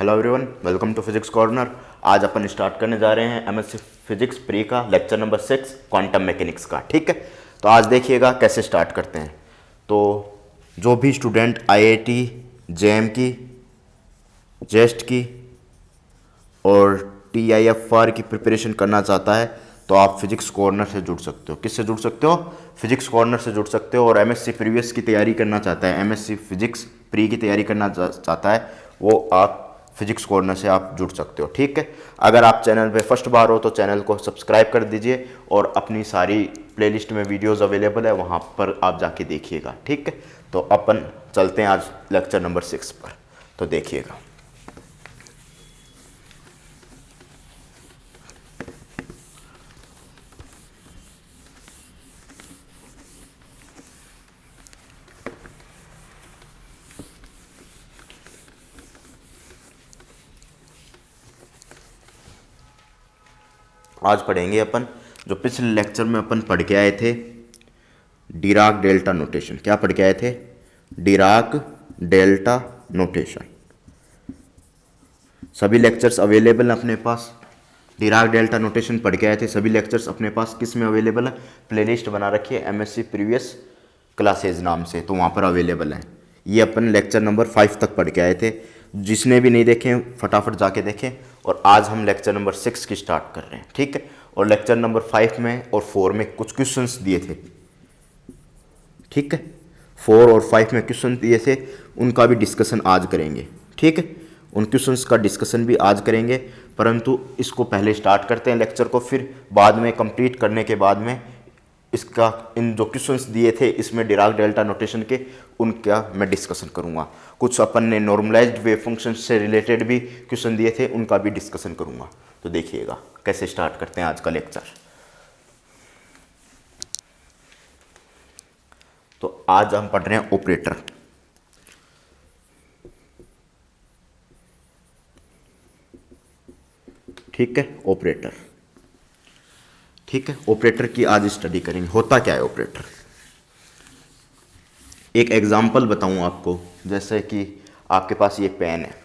Hello everyone, welcome to physics corner. आज अपन start करने जा रहे हैं एमएससी फिजिक्स प्री का लेक्चर नंबर 6 क्वांटम मैकेनिक्स का। ठीक है, तो आज देखिएगा कैसे स्टार्ट करते हैं। तो जो भी स्टूडेंट आईआईटी, जेएम की, जेस्ट की और टीआईएफआर की प्रिपरेशन करना चाहता है तो आप फिजिक्स कॉर्नर से जुड़ सकते हो। किससे जुड़ सकते हो? फिजिक्स कॉर्नर से जुड़ सकते हो। और एमएससी प्रीवियस की तैयारी करना चाहता है, एमएससी फिजिक्स प्री की तैयारी करना चाहता है, वो आप फिजिक्स कॉर्नर से आप जुड़ सकते हो। ठीक है, अगर आप चैनल पे फर्स्ट बार हो तो चैनल को सब्सक्राइब कर दीजिए और अपनी सारी प्लेलिस्ट में वीडियोस अवेलेबल है, वहाँ पर आप जाके देखिएगा। ठीक है, तो अपन चलते हैं आज लेक्चर नंबर 6 पर, तो देखिएगा। आज पढ़ेंगे अपन जो पिछले लेक्चर में अपन पढ़ के आए थे, डिराक डेल्टा नोटेशन। क्या पढ़ के आए थे? Dirac delta notation. सभी लेक्चर्स अवेलेबल हैं अपने पास। डिराक डेल्टा नोटेशन पढ़ के आए थे, सभी लेक्चर्स अपने पास किस में अवेलेबल है? प्लेलिस्ट बना रखी है एमएससी प्रीवियस क्लासेज नाम से, तो वहाँ पर अवेलेबल है। ये अपन लेक्चर नंबर 5 तक पढ़ के आए थे। जिसने भी नहीं देखे फटाफट जाके देखें। और आज हम लेक्चर नंबर 6 की स्टार्ट कर रहे हैं। ठीक है, और लेक्चर नंबर 5 में और 4 में कुछ क्वेश्चंस दिए थे। ठीक है, 4 और 5 में क्वेश्चन दिए थे, उनका भी डिस्कशन आज करेंगे। ठीक है, उन क्वेश्चंस का डिस्कशन भी आज करेंगे, परंतु इसको पहले स्टार्ट करते हैं लेक्चर को, फिर बाद में कंप्लीट करने के बाद में इसका इन जो क्वेश्चंस दिए थे इसमें डिराक डेल्टा नोटेशन के, उनका मैं डिस्कशन करूंगा। कुछ अपन ने नॉर्मलाइज्ड वेव फंक्शन से रिलेटेड भी क्वेश्चन दिए थे, उनका भी डिस्कशन करूंगा। तो देखिएगा कैसे स्टार्ट करते हैं आज का लेक्चर। तो आज हम पढ़ रहे हैं ऑपरेटर। ठीक है, ऑपरेटर। ठीक है, ऑपरेटर की आज स्टडी करेंगे। होता क्या है ऑपरेटर? एक एग्जांपल बताऊं आपको। जैसे कि आपके पास ये पेन है,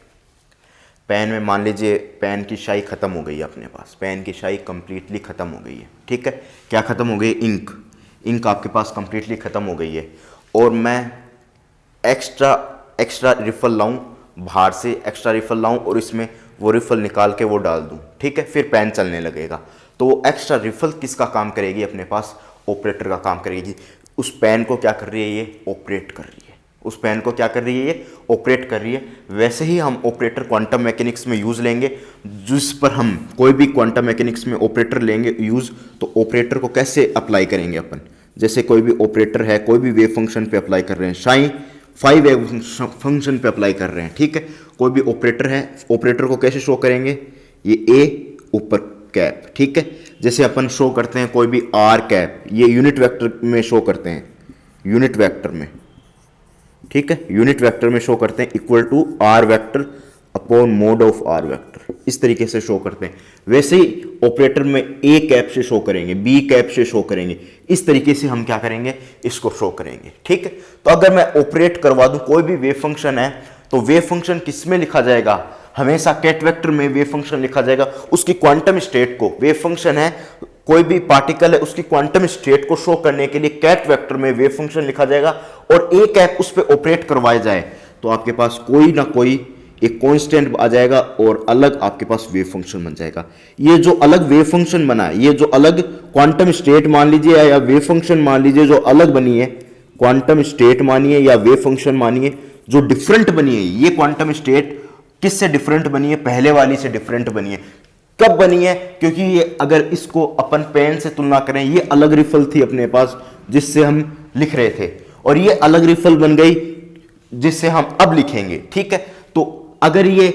पेन में मान लीजिए पेन की स्याही ख़त्म हो गई है अपने पास, पेन की स्याही कंप्लीटली ख़त्म हो गई है। ठीक है, क्या ख़त्म हो गई? इंक। इंक आपके पास कंप्लीटली ख़त्म हो गई है और मैं एक्स्ट्रा रिफल लाऊं, बाहर से एक्स्ट्रा रिफल लाऊं और इसमें वो रिफल निकाल के वो डाल दूं। ठीक है, फिर पेन चलने लगेगा। तो वो एक्स्ट्रा रिफल किसका काम करेगी? अपने पास ऑपरेटर का काम करेगी। उस पेन को क्या कर रही है? ये ऑपरेट कर रही है। उस पेन को क्या कर रही है? ये ऑपरेट कर रही है। वैसे ही हम ऑपरेटर क्वांटम मैकेनिक्स में यूज़ लेंगे। जिस पर हम कोई भी क्वांटम मैकेनिक्स में ऑपरेटर लेंगे यूज़, तो ऑपरेटर को कैसे अप्लाई करेंगे अपन? जैसे कोई भी ऑपरेटर है, कोई भी वेव फंक्शन पे अप्लाई कर रहे हैं, साइन 5 वेव फंक्शन पे अप्लाई कर रहे हैं। ठीक है, कोई भी ऑपरेटर है, ऑपरेटर को कैसे शो करेंगे? ये ए ऊपर कैप। ठीक है, जैसे अपन शो करते हैं कोई भी आर कैप, ये यूनिट वेक्टर में शो करते हैं, यूनिट वेक्टर में। ठीक है, यूनिट वेक्टर में शो करते हैं equal to R vector upon mod of R vector, इस तरीके से शो करते हैं। वैसे ही ऑपरेटर में ए कैप से शो करेंगे, बी कैप से शो करेंगे, इस तरीके से हम क्या करेंगे? इसको शो करेंगे। ठीक है, तो अगर मैं ऑपरेट करवा दूं कोई भी वेव फंक्शन है, तो वेव फंक्शन किस में लिखा जाएगा? हमेशा कैट वेक्टर में वेव फंक्शन लिखा जाएगा। उसकी क्वांटम स्टेट को, वेव फंक्शन है कोई भी पार्टिकल है, उसकी क्वांटम स्टेट को शो करने के लिए कैट वेक्टर में वेव फंक्शन लिखा जाएगा और ए कैप उस पर ऑपरेट करवाया जाए तो आपके पास कोई ना कोई एक कांस्टेंट आ जाएगा और अलग आपके पास वेव फंक्शन बन जाएगा। ये जो अलग वेव फंक्शन बना है, ये जो अलग क्वांटम स्टेट मान लीजिए या वेव फंक्शन मान लीजिए जो अलग बनी है, क्वांटम स्टेट मानिए या वेव फंक्शन मानिए, जो डिफरेंट बनी है, ये क्वांटम स्टेट किससे डिफरेंट बनी है? पहले वाली से डिफरेंट बनी है। कब बनी है? क्योंकि ये अगर इसको अपन पेन से तुलना करें, ये अलग रिफल थी अपने पास जिससे हम लिख रहे थे, और ये अलग रिफल बन गई जिससे हम अब लिखेंगे। ठीक है, तो अगर ये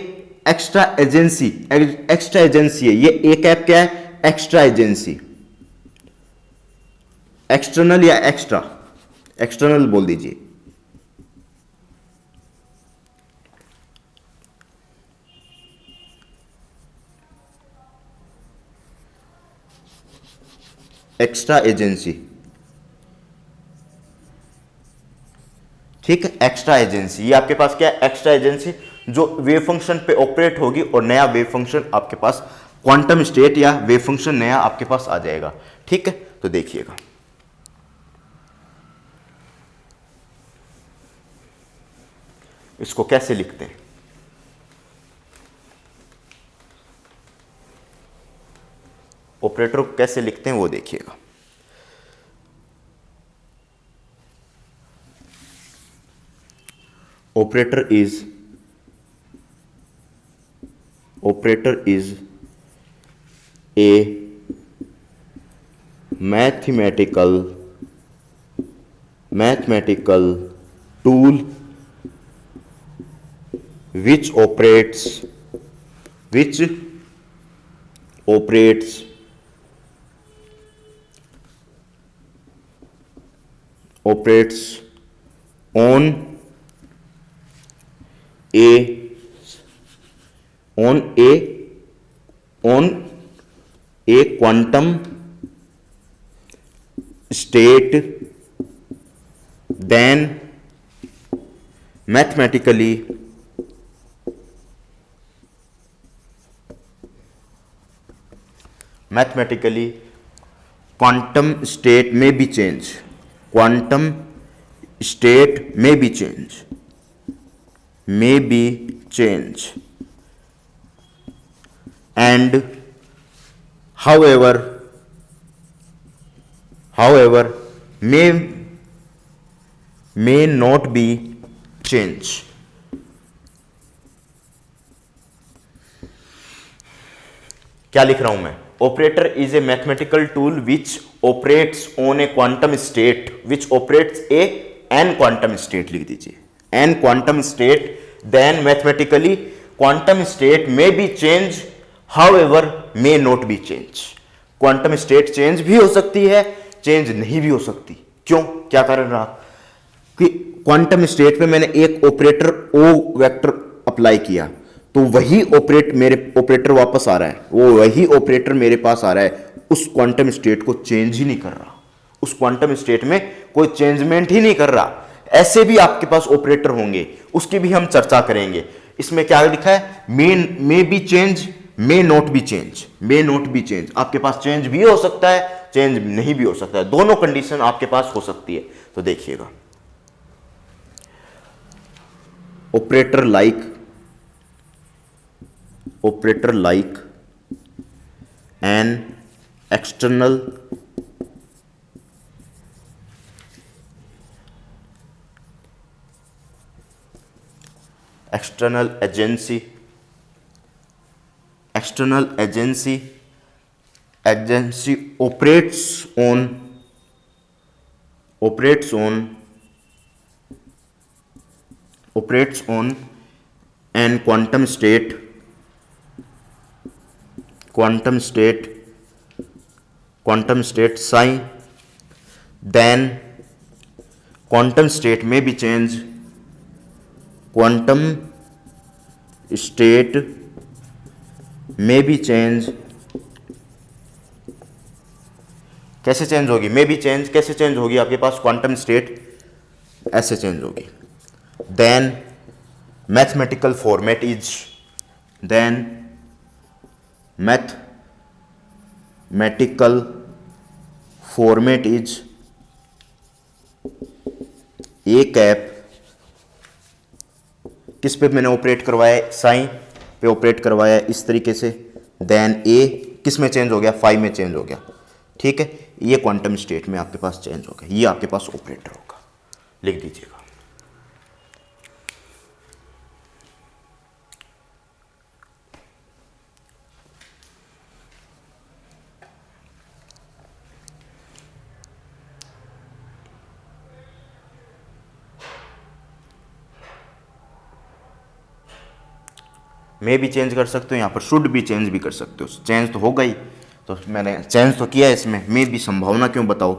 एक्स्ट्रा एजेंसी है, ये ए कैप क्या है? एक्स्ट्रा एजेंसी, एक्सटर्नल या एक्स्ट्रा, एक्सटर्नल बोल दीजिए। Extra agency. ठीक है, एक्स्ट्रा एजेंसी, ये आपके पास क्या है? Extra agency. जो वेव फंक्शन पे ऑपरेट होगी और नया वेव फंक्शन आपके पास, क्वांटम स्टेट या वेव फंक्शन नया आपके पास आ जाएगा। ठीक है, तो देखिएगा इसको कैसे लिखते हैं। ऑपरेटर को कैसे लिखते हैं वो देखिएगा। Operator is a mathematical tool which operates on a quantum state, then mathematically quantum state may be changed. Quantum state may be changed. And however may not be changed. क्या लिख रहा हूं मैं? Operator is a mathematical tool which operates on a quantum state, which operates a an quantum state, लिख दीजिए an quantum state, then mathematically quantum state में be change, however may not be change. Quantum state change भी हो सकती है, change नहीं भी हो सकती। क्यों, क्या कारण रहा कि क्वांटम स्टेट पे मैंने एक ऑपरेटर ओ वेक्टर अप्लाई किया तो वही ऑपरेटर वापस आ रहा है, वो वही ऑपरेटर मेरे पास आ रहा है, उस क्वांटम स्टेट को चेंज ही नहीं कर रहा, उस क्वांटम स्टेट में कोई चेंजमेंट ही नहीं कर रहा। ऐसे भी आपके पास ऑपरेटर होंगे, उसकी भी हम चर्चा करेंगे। इसमें क्या लिखा है? मे be change, may not be change. May not be change, आपके पास चेंज भी हो सकता है, चेंज नहीं भी हो सकता है, दोनों कंडीशन आपके पास हो सकती है। तो देखिएगा, operator like an external agency operates on an quantum state psi, then quantum state may be changed. कैसे चेंज होगी? मे बी चेंज कैसे चेंज होगी? आपके पास क्वांटम स्टेट ऐसे चेंज होगी। Then mathematical format is A cap, किस पे मैंने ऑपरेट करवाया है? साइन पे ऑपरेट करवाया है इस तरीके से। देन ए किस में चेंज हो गया? फाई में चेंज हो गया। ठीक है, ये क्वांटम स्टेट में आपके पास चेंज हो गया, ये आपके पास ऑपरेटर होगा, लिख दीजिएगा। मे भी चेंज कर सकते हो, यहाँ पर शुड भी चेंज भी कर सकते हो। चेंज तो होगा ही, तो मैंने चेंज तो किया है इसमें, मे भी संभावना क्यों बताओ,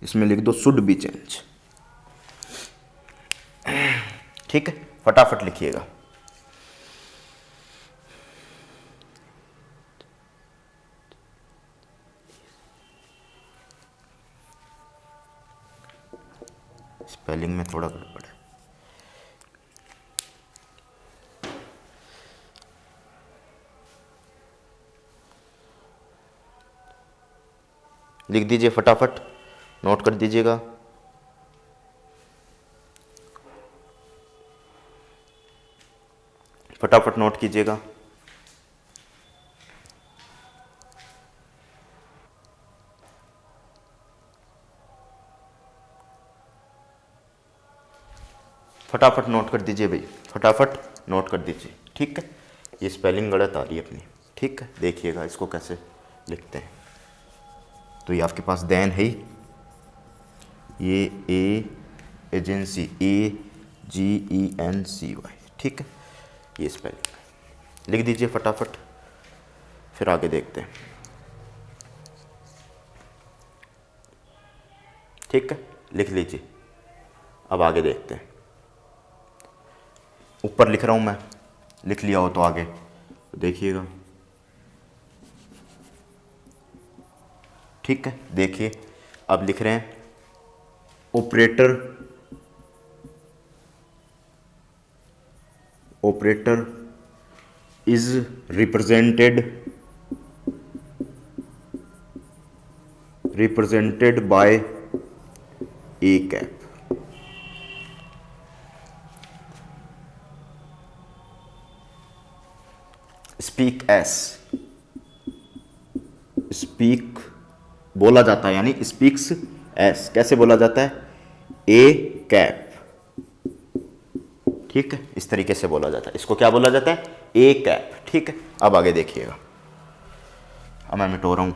इसमें लिख दो शुड भी चेंज। ठीक है, फटाफट लिखिएगा। स्पेलिंग में थोड़ा गड़बड़ है। लिख दीजिए फटाफट, नोट कर दीजिएगा। फटाफट नोट कीजिएगा। फटाफट नोट कर दीजिए भाई, फटाफट नोट कर दीजिए। ठीक है, ये स्पेलिंग गलत आ रही है अपनी। ठीक है, देखिएगा इसको कैसे लिखते हैं। तो ये आपके पास देन है, ये ए एजेंसी, AGENCY। ठीक है, ये स्पेलिंग लिख दीजिए फटाफट, फिर आगे देखते हैं। ठीक है, लिख लीजिए। अब आगे देखते हैं। ऊपर लिख रहा हूँ मैं, लिख लिया हो तो आगे देखिएगा। ठीक है, देखिए अब लिख रहे हैं operator, operator is represented by A cap. Speak S, speak बोला जाता है, यानी स्पीक्स एस कैसे बोला जाता है, ए कैप। ठीक है, इस तरीके से बोला जाता है, इसको क्या बोला जाता है, ए कैप। ठीक है, अब आगे देखिएगा। अब मैं मिटो रहा हूं।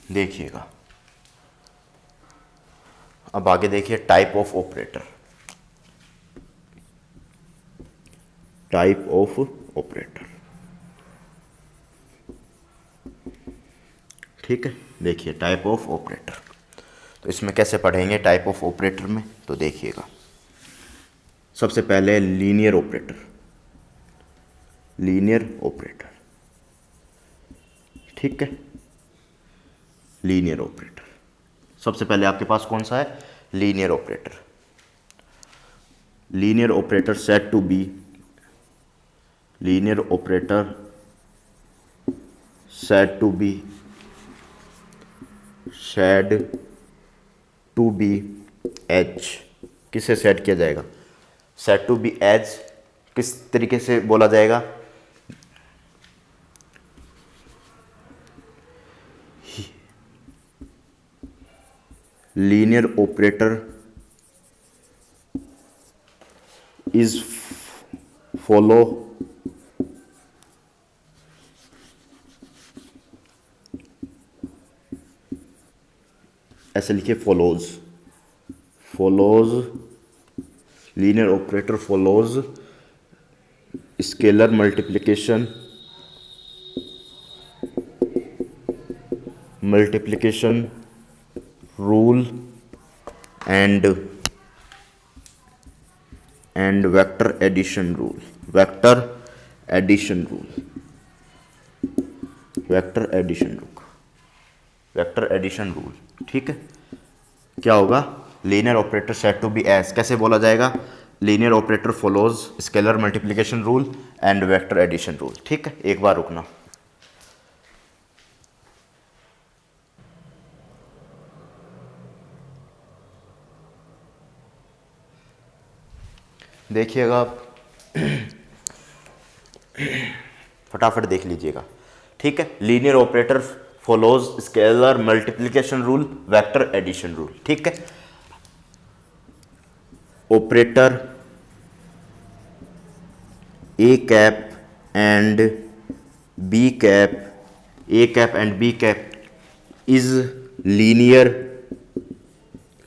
देखिएगा, अब आगे देखिए type of operator, type of operator. ठीक है, देखिए टाइप ऑफ ऑपरेटर, तो इसमें कैसे पढ़ेंगे टाइप ऑफ ऑपरेटर में, तो देखिएगा। सबसे पहले लीनियर ऑपरेटर, लीनियर ऑपरेटर। ठीक है, लीनियर ऑपरेटर सबसे पहले आपके पास कौन सा है, linear operator. Linear operator set to be, linear operator set to be, said to be as, किसे सेट किया जाएगा, सेट टू बी एज किस तरीके से बोला जाएगा, लीनियर ऑपरेटर इज फॉलो ऐसे लिखिए follows, follows, linear operator follows scalar multiplication, multiplication rule and vector addition rule, vector addition rule, vector addition rule, vector addition rule. ठीक है, क्या होगा, linear operator set to be as कैसे बोला जाएगा, linear operator follows scalar multiplication rule and vector addition rule. ठीक है, एक बार रुकना। देखिएगा आप फटाफट देख लीजिएगा। ठीक है, linear operator follows scalar multiplication rule, vector addition rule. ठीक है, operator A cap and B cap, A cap and B cap is linear,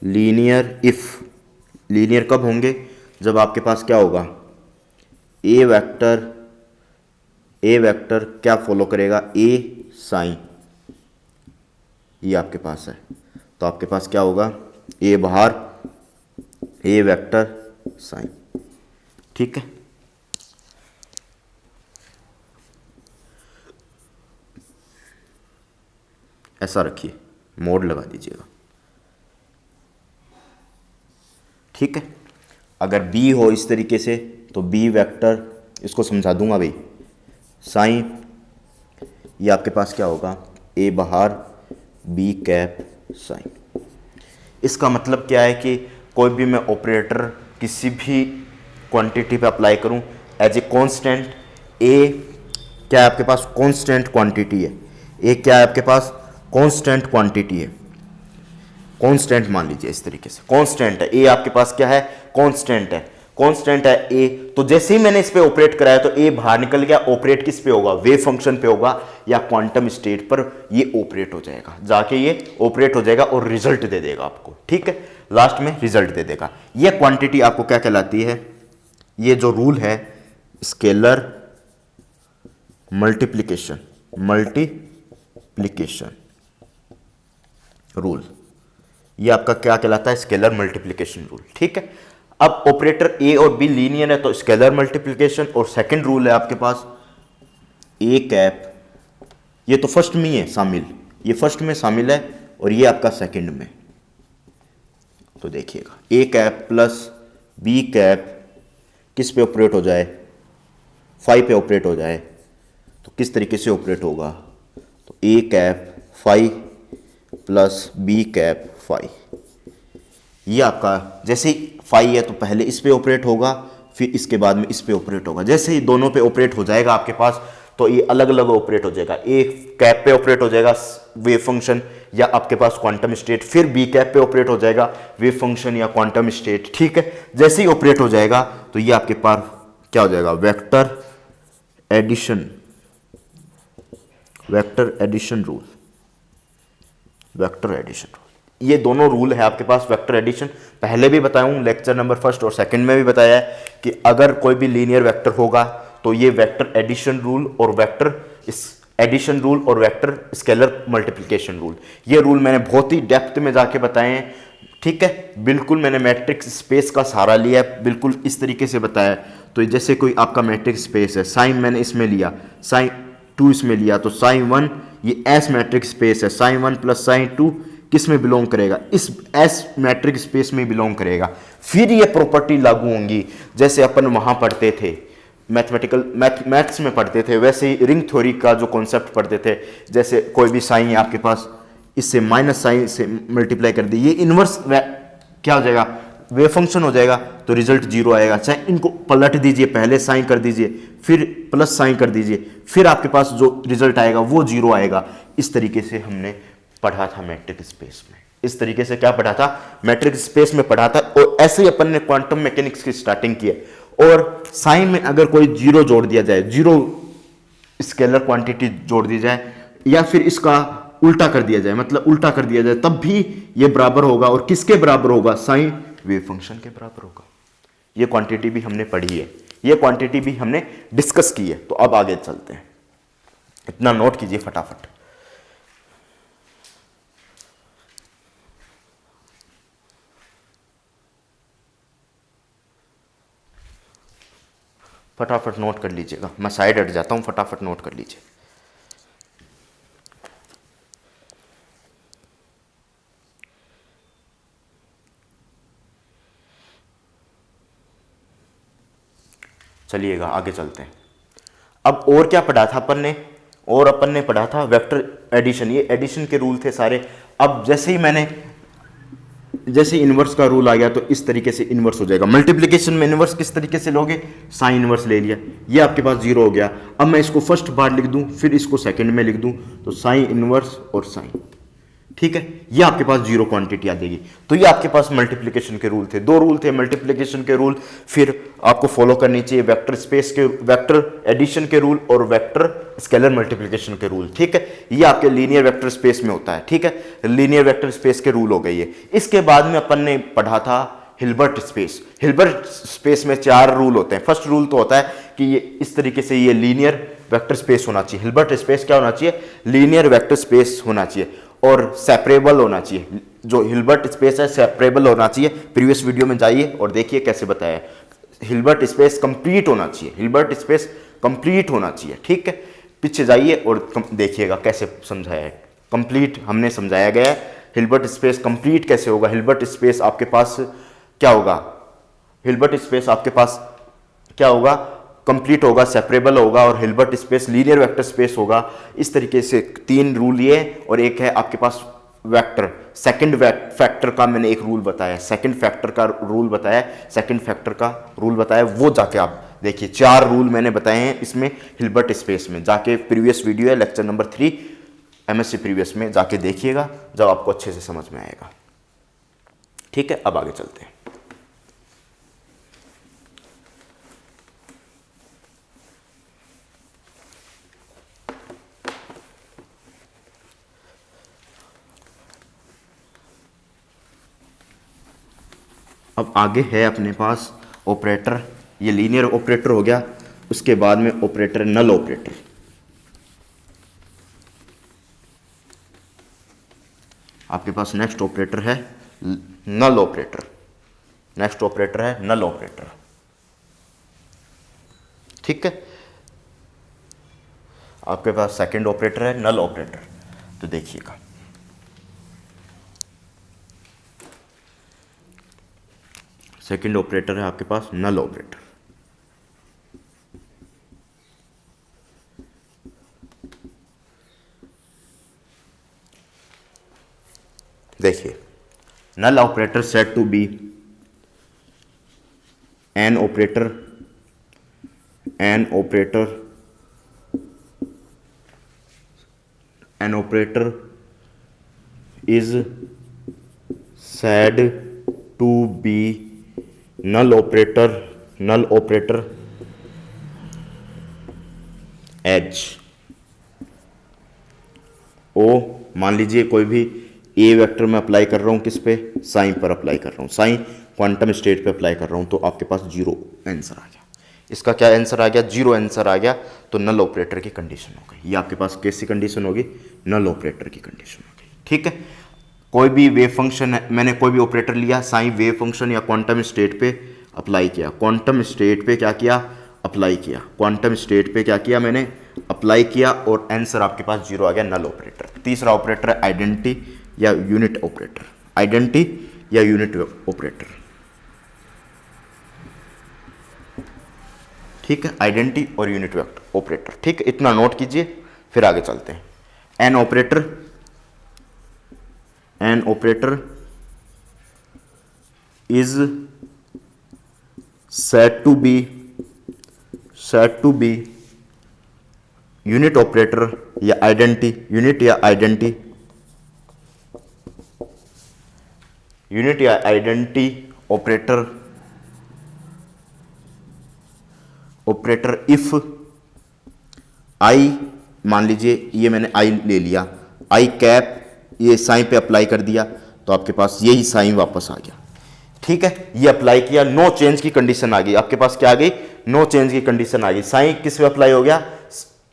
linear if, linear कब होंगे, जब आपके पास क्या होगा, ए वेक्टर, ए वेक्टर क्या फॉलो करेगा, ए साइन, ये आपके पास है, तो आपके पास क्या होगा, ए बाहर, ए वेक्टर साइन। ठीक है, ऐसा रखिए, मोड लगा दीजिएगा, ठीक है। अगर बी हो इस तरीके से तो बी वेक्टर, इसको समझा दूंगा भाई, साइन ये आपके पास क्या होगा, ए बाहर बी कैप साइन। इसका मतलब क्या है कि कोई भी मैं ऑपरेटर किसी भी क्वांटिटी पे अप्लाई करूं एज ए कांस्टेंट, ए क्या है आपके पास, कांस्टेंट क्वांटिटी है, ए क्या है आपके पास, कांस्टेंट क्वांटिटी है, कांस्टेंट मान लीजिए इस तरीके से, कांस्टेंट है ए आपके पास, क्या है, कांस्टेंट है, कांस्टेंट है ए। तो जैसे ही मैंने इस पे ऑपरेट कराया तो ए बाहर निकल गया, ऑपरेट किस पे होगा, वेव फंक्शन पे होगा या क्वांटम स्टेट पर ये ऑपरेट हो जाएगा, जाके ये ऑपरेट हो जाएगा और रिजल्ट दे देगा आपको, ठीक है, लास्ट में रिजल्ट दे देगा। ये क्वांटिटी आपको क्या कहलाती है, ये जो रूल है स्केलर मल्टीप्लिकेशन रूल, ये आपका क्या कहलाता है, स्केलर मल्टीप्लिकेशन रूल, ठीक है। अब ऑपरेटर ए और बी लीनियर है तो स्केलर मल्टीप्लिकेशन, और सेकंड रूल है आपके पास ए कैप, ये तो फर्स्ट में ही है शामिल, ये फर्स्ट में शामिल है और ये आपका सेकंड में। तो देखिएगा A cap plus B cap किस पे ऑपरेट हो जाए, फाई पे ऑपरेट हो जाए तो किस तरीके से ऑपरेट होगा, तो A cap phi plus B cap phi, ये आपका जैसे ही फाई है तो पहले इस पे ऑपरेट होगा फिर इसके बाद में इस पे ऑपरेट होगा, जैसे ही दोनों पे ऑपरेट हो जाएगा आपके पास तो ये अलग अलग ऑपरेट हो जाएगा, ए कैप पे ऑपरेट हो जाएगा वेव फंक्शन या आपके पास क्वांटम स्टेट, फिर बी कैप पे ऑपरेट हो जाएगा वेव फंक्शन या क्वांटम स्टेट, ठीक है। जैसे ही ऑपरेट हो जाएगा तो ये आपके पास क्या हो जाएगा, vector addition rule, vector addition rule, ये दोनों रूल है आपके पास वेक्टर एडिशन। पहले भी बताया हूं लेक्चर नंबर फर्स्ट और सेकंड में भी बताया है कि अगर कोई भी लीनियर वेक्टर होगा तो ये वेक्टर एडिशन रूल और वेक्टर एडिशन रूल और वेक्टर स्केलर मल्टीप्लिकेशन रूल, ये रूल मैंने बहुत ही डेप्थ में जाके बताए हैं, ठीक है। बिल्कुल मैंने मैट्रिक्स स्पेस का सहारा लिया है, बिल्कुल इस तरीके से बताया। तो जैसे कोई आपका मैट्रिक्स स्पेस है, साइन मैंने इसमें लिया, साइन 2 इसमें लिया, तो साइन 1 ये एस मैट्रिक्स स्पेस है, साइन 1 प्लस साइन 2 किस में बिलोंग करेगा, इस एस मैट्रिक्स स्पेस में बिलोंग करेगा। फिर ये प्रॉपर्टी लागू होंगी जैसे अपन वहां पढ़ते थे मैथ्स में पढ़ते थे, वैसे ही रिंग थ्योरी का जो कॉन्सेप्ट पढ़ते थे, जैसे कोई भी साइन है आपके पास, इससे माइनस साइन से मल्टीप्लाई कर दी, ये इनवर्स क्या हो जाएगा, वेव फंक्शन हो जाएगा, तो रिजल्ट 0 आएगा। चाहे इनको पलट दीजिए, पहले साइन कर दीजिए फिर प्लस साइन कर दीजिए, फिर आपके पास जो रिजल्ट आएगा वो 0 आएगा। इस तरीके से हमने पढ़ा था मैट्रिक्स स्पेस में, इस तरीके से क्या पढ़ा था, मैट्रिक्स स्पेस में पढ़ा था। और ऐसे ही अपन ने क्वांटम मैकेनिक्स की स्टार्टिंग की है। और साइन में अगर कोई 0 जोड़ दिया जाए, 0 स्केलर क्वांटिटी जोड़ दी जाए या फिर इसका उल्टा कर दिया जाए, मतलब उल्टा कर दिया जाए, तब भी ये बराबर होगा। और किसके बराबर होगा, साइन वेव फंक्शन के बराबर होगा। ये क्वांटिटी भी हमने पढ़ी है, ये क्वांटिटी भी हमने डिस्कस की है। तो अब आगे चलते हैं, इतना नोट कीजिए फटाफट। फटाफट नोट कर लीजिएगा, मैं साइड हट जाता हूं, फटाफट नोट कर लीजिए। चलिएगा आगे चलते हैं। अब और क्या पढ़ा था अपन ने, और अपन ने पढ़ा था वेक्टर एडिशन, ये एडिशन के रूल थे सारे। अब जैसे इनवर्स का रूल आ गया तो इस तरीके से इनवर्स हो जाएगा। मल्टीप्लिकेशन में इनवर्स किस तरीके से लोगे, साइन इनवर्स ले लिया, ये आपके पास 0 हो गया। अब मैं इसको फर्स्ट बार लिख दूं फिर इसको सेकंड में लिख दूं, तो साइन इनवर्स और साइन, ठीक है, ये आपके पास 0 क्वांटिटी आ जाएगी। तो ये आपके पास मल्टीप्लिकेशन के रूल थे, 2 रूल थे मल्टीप्लिकेशन के रूल। फिर आपको फॉलो करनी चाहिए वेक्टर स्पेस के, वेक्टर एडिशन के रूल और वेक्टर स्केलर मल्टीप्लिकेशन के रूल, ठीक है। ये आपके लीनियर वेक्टर स्पेस में होता है, ठीक है, लीनियर वेक्टर स्पेस के रूल हो गए ये। इसके बाद में अपन ने पढ़ा था हिल्बर्ट स्पेस। हिल्बर्ट स्पेस में 4 रूल होते हैं। फर्स्ट रूल तो होता है कि ये इस तरीके से ये लीनियर वेक्टर स्पेस होना चाहिए। हिल्बर्ट स्पेस क्या होना चाहिए, लीनियर वेक्टर स्पेस होना चाहिए और सेपरेबल होना चाहिए। जो हिल्बर्ट स्पेस है सेपरेबल होना चाहिए। प्रीवियस वीडियो में जाइए और देखिए कैसे बताया है। हिल्बर्ट स्पेस कंप्लीट होना चाहिए, हिल्बर्ट स्पेस कंप्लीट होना चाहिए, ठीक है। पीछे जाइए और देखिएगा कैसे समझाया है। कंप्लीट हमने समझाया गया है। हिल्बर्ट स्पेस कंप्लीट कैसे होगा, हिल्बर्ट स्पेस आपके पास क्या होगा, हिल्बर्ट स्पेस आपके पास क्या होगा, कंप्लीट होगा, सेपरेबल होगा, और Hilbert space linear vector space होगा। इस तरीके से 3 रूल ये, और एक है आपके पास वेक्टर, सेकंड फैक्टर का मैंने एक रूल बताया, सेकंड फैक्टर का रूल बताया, सेकंड फैक्टर का रूल बताया, वो जाके आप देखिए 4 रूल मैंने बताए हैं इसमें हिल्बर्ट स्पेस में, जाके प्रीवियस वीडियो है लेक्चर नंबर 3 एमएससी प्रीवियस में जाके देखिएगा, जब आपको अच्छे से समझ में आएगा। ठीक है, अब आगे चलते हैं। अब आगे है अपने पास ऑपरेटर, ये लीनियर ऑपरेटर हो गया, उसके बाद में ऑपरेटर नल ऑपरेटर। आपके पास नेक्स्ट ऑपरेटर है नल ऑपरेटर, नेक्स्ट ऑपरेटर है नल ऑपरेटर। ठीक है, आपके पास सेकंड ऑपरेटर है नल ऑपरेटर। तो देखिएगा, सेकंड ऑपरेटर है आपके पास नल ऑपरेटर। देखिए, null operator set to be an operator, an operator, an operator is said to be null operator, null operator H O, मान लीजिए कोई भी ए वेक्टर में अप्लाई कर रहा हूं, किस पे, साइन पर अप्लाई कर रहा हूं, साइन क्वांटम स्टेट पे अप्लाई कर रहा हूं, तो आपके पास 0 आंसर आ गया। इसका क्या आंसर आ गया, 0 आंसर आ गया, तो नल ऑपरेटर की कंडीशन हो गई। ये आपके पास कैसी कंडीशन होगी, नल ऑपरेटर की कंडीशन हो गई। ठीक है, कोई भी वेव फंक्शन है, मैंने कोई भी ऑपरेटर लिया, साइन वेव फंक्शन या क्वांटम स्टेट पे अप्लाई किया, क्वांटम स्टेट पे क्या किया, अप्लाई किया, क्वांटम स्टेट पे क्या किया, मैंने अप्लाई किया, और आंसर आपके पास 0 आ गया, नल ऑपरेटर। तीसरा ऑपरेटर है आइडेंटिटी या यूनिट ऑपरेटर, आइडेंटिटी या यूनिट ऑपरेटर। ठीक है, आइडेंटिटी और यूनिट ऑपरेटर। ठीक है, इतना नोट कीजिए, फिर आगे चलते हैं। N operator, an operator is said to be unit operator या आइडेंटिटी, यूनिट या आइडेंटिटी, यूनिट या identity operator, operator if I, मान लीजिए ये मैंने आई ले लिया, आई कैप, ये साइन पे अप्लाई कर दिया, तो आपके पास यही साइन वापस आ गया। ठीक है, ये अप्लाई किया, नो चेंज की कंडीशन आ गई, आपके पास क्या आ गई, नो चेंज की कंडीशन आ गई। साइन किस पे अप्लाई हो गया,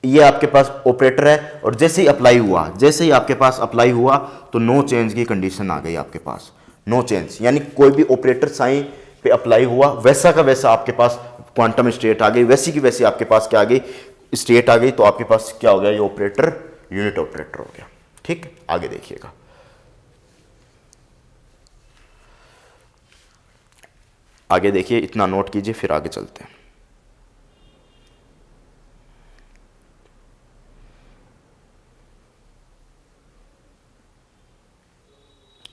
ये आपके पास ऑपरेटर है, और जैसे ही अप्लाई हुआ, जैसे ही आपके पास अप्लाई हुआ, तो नो चेंज की कंडीशन आ गई आपके पास, नो चेंज, यानी कोई भी ऑपरेटर साइन पे अप्लाई हुआ, वैसा का वैसा आपके पास क्वांटम स्टेट आ गई, वैसी की वैसी आपके पास क्या आ गई, स्टेट आ गई, तो आपके पास क्या हो गया, ये ऑपरेटर यूनिट ऑपरेटर हो गया। ठीक, आगे देखिएगा, आगे देखिए, इतना नोट कीजिए, फिर आगे चलते हैं।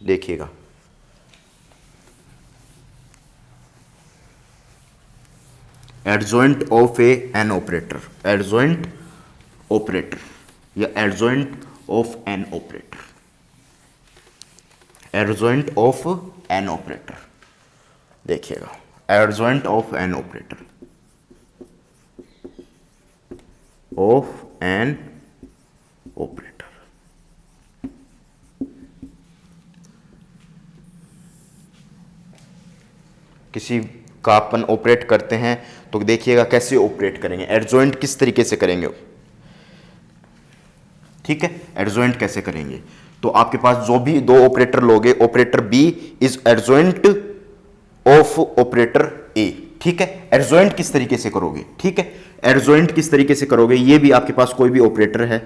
देखिएगा, adjoint of a an operator, adjoint operator या adjoint of an operator, adjoint of an operator. देखिएगा, adjoint of an operator, of an operator, किसी का अपन ऑपरेट करते हैं, तो देखिएगा कैसे ऑपरेट करेंगे, एडजॉइंट किस तरीके से करेंगे। ठीक है, एडजॉइंट कैसे करेंगे, तो आपके पास जो भी दो ऑपरेटर लोगे, operator B is adjoint of operator A. ठीक है, एडजॉइंट किस तरीके से करोगे, ठीक है, एडजॉइंट किस तरीके से करोगे, ये भी आपके पास कोई भी ऑपरेटर है,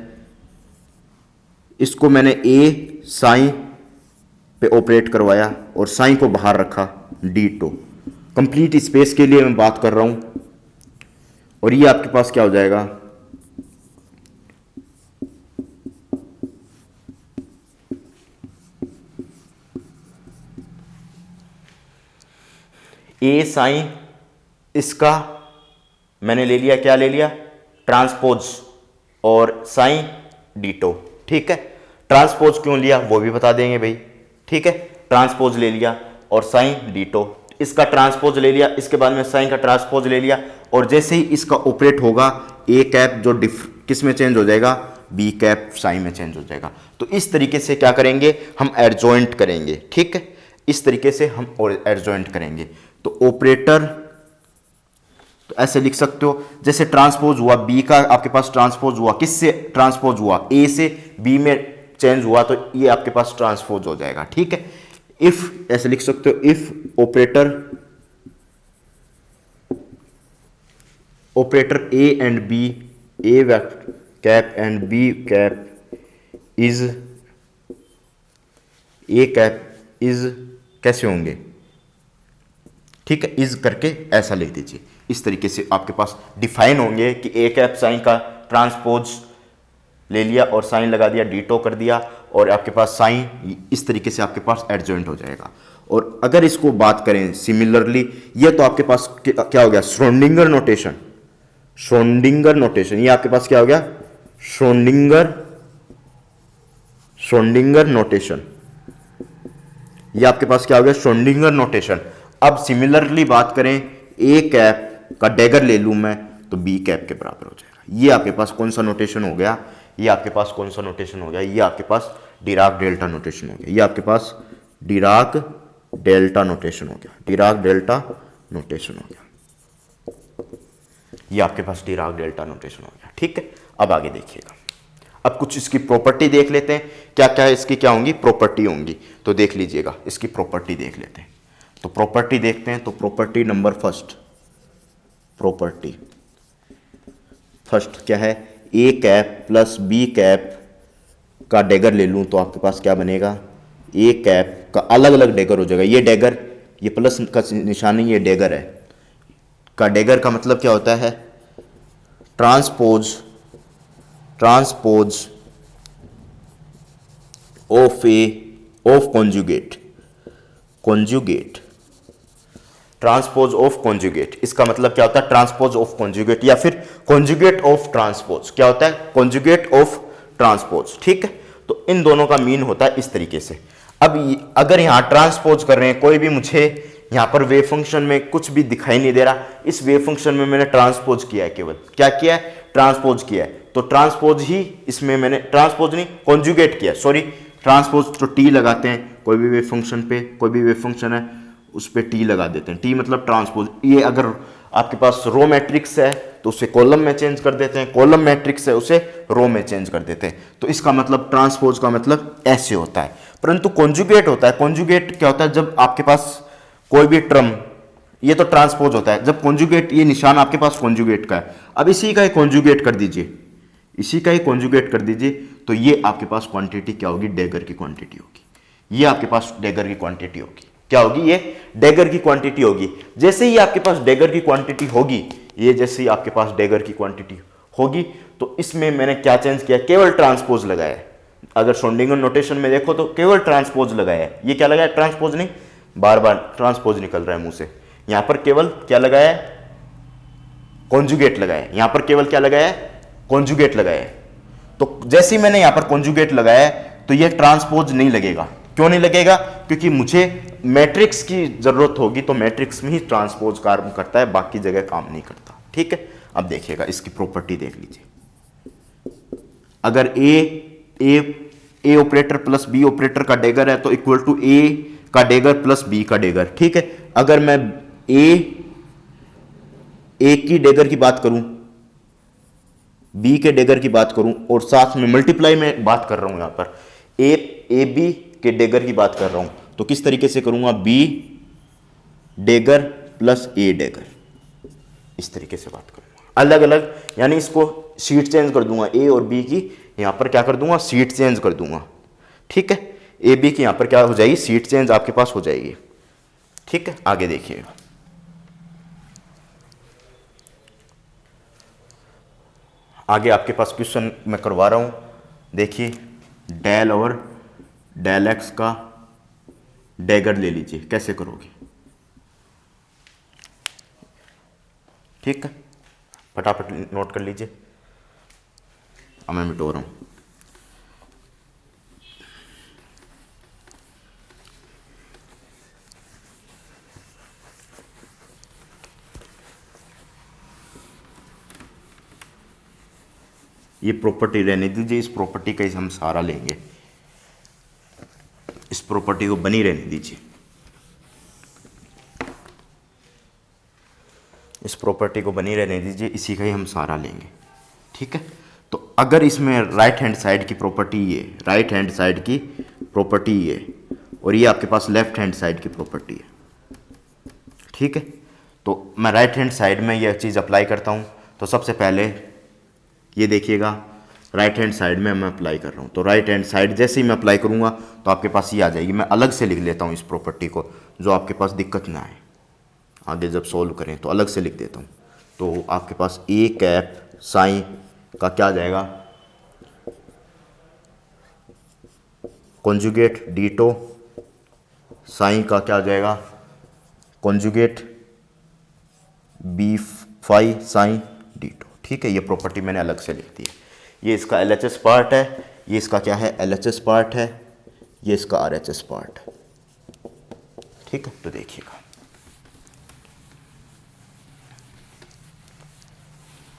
इसको मैंने ए साइन पे ऑपरेट करवाया और साइन को बाहर रखा डीटो। कंप्लीट स्पेस के लिए मैं बात कर रहा हूं। और ये आपके पास क्या हो जाएगा, ए साइन, इसका मैंने ले लिया, क्या ले लिया, ट्रांसपोज, और साइन डीटो। ठीक है, ट्रांसपोज क्यों लिया वो भी बता देंगे भाई। ठीक है, ट्रांसपोज ले लिया और साइन डीटो, इसका ट्रांसपोज ले लिया, इसके बाद में साइन का ट्रांसपोज ले लिया, और जैसे ही इसका ऑपरेट होगा ए कैप जो किस में चेंज हो जाएगा, बी कैप साइन में चेंज हो जाएगा। तो इस तरीके से क्या करेंगे, हम एडजॉइंट करेंगे। ठीक है, इस तरीके से हम एडजॉइंट करेंगे। तो ऑपरेटर तो ऐसे लिख सकते हो, जैसे ट्रांसपोज हुआ बी का, आपके पास ट्रांसपोज हुआ, किससे ट्रांसपोज हुआ, ए से बी में चेंज हुआ, तो ये आपके पास ट्रांसपोज हो जाएगा। ठीक है, इफ ऐसे लिख सकते हो, if operator A and B, A cap and B cap is, A cap is कैसे होंगे, ठीक है, इज करके ऐसा लिख दीजिए। इस तरीके से आपके पास डिफाइन होंगे कि ए कैप साइन का ट्रांसपोज ले लिया और साइन लगा दिया, डीटो कर दिया, और आपके पास साइन इस तरीके से आपके पास एडजॉइंट हो जाएगा। और अगर इसको बात करें सिमिलरली, ये तो आपके पास क्या हो गया, श्रोडिंगर नोटेशन। श्रोडिंगर नोटेशन ये आपके पास क्या हो गया, श्रोडिंगर नोटेशन, ये आपके पास क्या हो गया, श्रोडिंगर नोटेशन। अब सिमिलरली बात करें, ए कैप का डैगर ले लूं मैं तो बी कैप के बराबर हो जाएगा। ये आपके पास कौन सा नोटेशन हो गया, ये आपके पास कौन सा नोटेशन हो गया, ये आपके पास डिराक डेल्टा नोटेशन हो गया। ये आपके पास डिराक डेल्टा नोटेशन हो गया, डिराक डेल्टा नोटेशन हो गया, ये आपके पास डिराक डेल्टा नोटेशन हो गया। ठीक है, अब आगे देखिएगा, अब कुछ इसकी प्रॉपर्टी देख लेते हैं, क्या क्या इसकी क्या होंगी, प्रॉपर्टी होंगी। तो देख लीजिएगा, इसकी प्रॉपर्टी देख लेते हैं। तो प्रॉपर्टी देखते हैं, तो property number first, property first क्या है, A cap plus B cap का डैगर ले लूं तो आपके पास क्या बनेगा, ए कैप का अलग अलग डैगर हो जाएगा। ये डैगर, ये प्लस का निशानी, ये डैगर है, का डैगर का मतलब क्या होता है, transpose of conjugate, transpose of conjugate, इसका मतलब क्या होता है, ट्रांसपोज ऑफ कॉन्जुगेट, या फिर कॉन्जुगेट ऑफ ट्रांसपोज, क्या होता है, कॉन्जुगेट ऑफ ट्रांसपोज। ठीक है, तो इन दोनों का मीन होता है इस तरीके से। अब अगर यहाँ ट्रांसपोज कर रहे हैं, कोई भी मुझे यहाँ पर वेव फंक्शन में कुछ भी दिखाई नहीं दे रहा, इस वेव फंक्शन में मैंने ट्रांसपोज किया है, केवल क्या किया है, ट्रांसपोज किया है, तो ट्रांसपोज ही इसमें मैंने, ट्रांसपोज नहीं कॉन्जुगेट किया, सॉरी, ट्रांसपोज तो टी लगाते हैं, कोई भी वेव फंक्शन पे, कोई भी वेव फंक्शन है उस पर टी लगा देते हैं, टी मतलब ट्रांसपोज। ये अगर आपके पास रो मैट्रिक्स है तो उसे कॉलम में चेंज कर देते हैं, कॉलम मैट्रिक्स है उसे रो में चेंज कर देते हैं। तो इसका मतलब ट्रांसपोज का मतलब ऐसे होता है। परंतु कॉन्जुगेट होता है, कॉन्जुगेट क्या होता है, जब आपके पास कोई भी टर्म, ये तो ट्रांसपोज होता है, जब कॉन्जुगेट, ये निशान आपके पास कॉन्जुगेट का है, अब इसी का ही कॉन्जुगेट कर दीजिए, इसी का ही कॉन्जुगेट कर दीजिए, तो ये आपके पास क्वांटिटी क्या होगी, डैगर की क्वांटिटी होगी। ये आपके पास डैगर की क्वांटिटी होगी, क्या होगी, ये डैगर की क्वांटिटी होगी। जैसे ही आपके पास डैगर की क्वांटिटी होगी, ये जैसे ही आपके पास डैगर की क्वांटिटी होगी, तो इसमें मैंने क्या चेंज किया, केवल ट्रांसपोज लगाया है। अगर श्रोडिंगर नोटेशन में देखो तो केवल ट्रांसपोज लगाया है, ये क्या लगाया, ट्रांसपोज नहीं, बार बार ट्रांसपोज निकल रहा है मुंह से, यहां पर केवल क्या लगाया है, कॉन्जुगेट लगाया है, यहां पर केवल क्या लगाया है, कॉन्जुगेट लगाया है। तो जैसे ही मैंने यहां पर कॉन्जुगेट लगाया है तो ये ट्रांसपोज नहीं लगेगा। क्यों नहीं लगेगा, क्योंकि मुझे मैट्रिक्स की जरूरत होगी, तो मैट्रिक्स में ही ट्रांसपोज काम करता है, बाकी जगह काम नहीं करता। ठीक है, अब देखिएगा इसकी प्रॉपर्टी देख लीजिए। अगर ए ऑपरेटर प्लस बी ऑपरेटर का डैगर है तो इक्वल टू ए का डैगर प्लस बी का डैगर। ठीक है, अगर मैं ए की डैगर की बात करूं, बी के डैगर की बात करूं, और साथ में मल्टीप्लाई में बात कर रहा हूं, यहां पर ए बी के डैगर की बात कर रहा हूं, तो किस तरीके से करूंगा, बी डैगर प्लस ए डैगर, इस तरीके से बात करूंगा, अलग अलग, यानी इसको सीट चेंज कर दूंगा, ए और बी की यहाँ पर क्या कर दूंगा, सीट चेंज कर दूंगा। ठीक है, ए बी की यहाँ पर क्या हो जाएगी, सीट चेंज आपके पास हो जाएगी। ठीक है, आगे देखिएगा। आगे आपके पास क्वेश्चन मैं करवा रहा हूँ, देखिए डेल और डेल एक्स का डैगर ले लीजिए, कैसे करोगे। ठीक है, फटाफट नोट कर लीजिए, अब मैं मिटो रहा हूँ। ये प्रॉपर्टी रहने दीजिए, इस प्रॉपर्टी का हम सहारा लेंगे, इस प्रॉपर्टी को बनी रहने दीजिए, इस प्रॉपर्टी को बनी रहने दीजिए, इसी का ही हम सहारा लेंगे। ठीक है, तो अगर इसमें राइट हैंड साइड की प्रॉपर्टी ये, राइट हैंड साइड की प्रॉपर्टी ये, और ये आपके पास लेफ्ट हैंड साइड की प्रॉपर्टी है। ठीक है, तो मैं राइट हैंड साइड में यह चीज़ अप्लाई करता हूँ। तो सबसे पहले ये देखिएगा, राइट हैंड साइड में मैं अप्लाई कर रहा हूँ, तो राइट हैंड साइड जैसे ही मैं अप्लाई करूँगा तो आपके पास ये आ जाएगी। मैं अलग से लिख लेता हूँ इस प्रॉपर्टी को, जो आपके पास दिक्कत ना आए, आगे जब सॉल्व करें तो अलग से लिख देता हूँ। तो आपके पास ए कैप साइन का क्या आ जाएगा, कॉन्जुगेट डीटो साइन का क्या आ जाएगा, conjugate B phi psi d tau. ठीक है, ये प्रॉपर्टी मैंने अलग से लिख दी है। ये इसका एलएचएस पार्ट है, ये इसका क्या है, एलएचएस पार्ट है, ये इसका आरएचएस पार्ट है। ठीक है, तो देखिएगा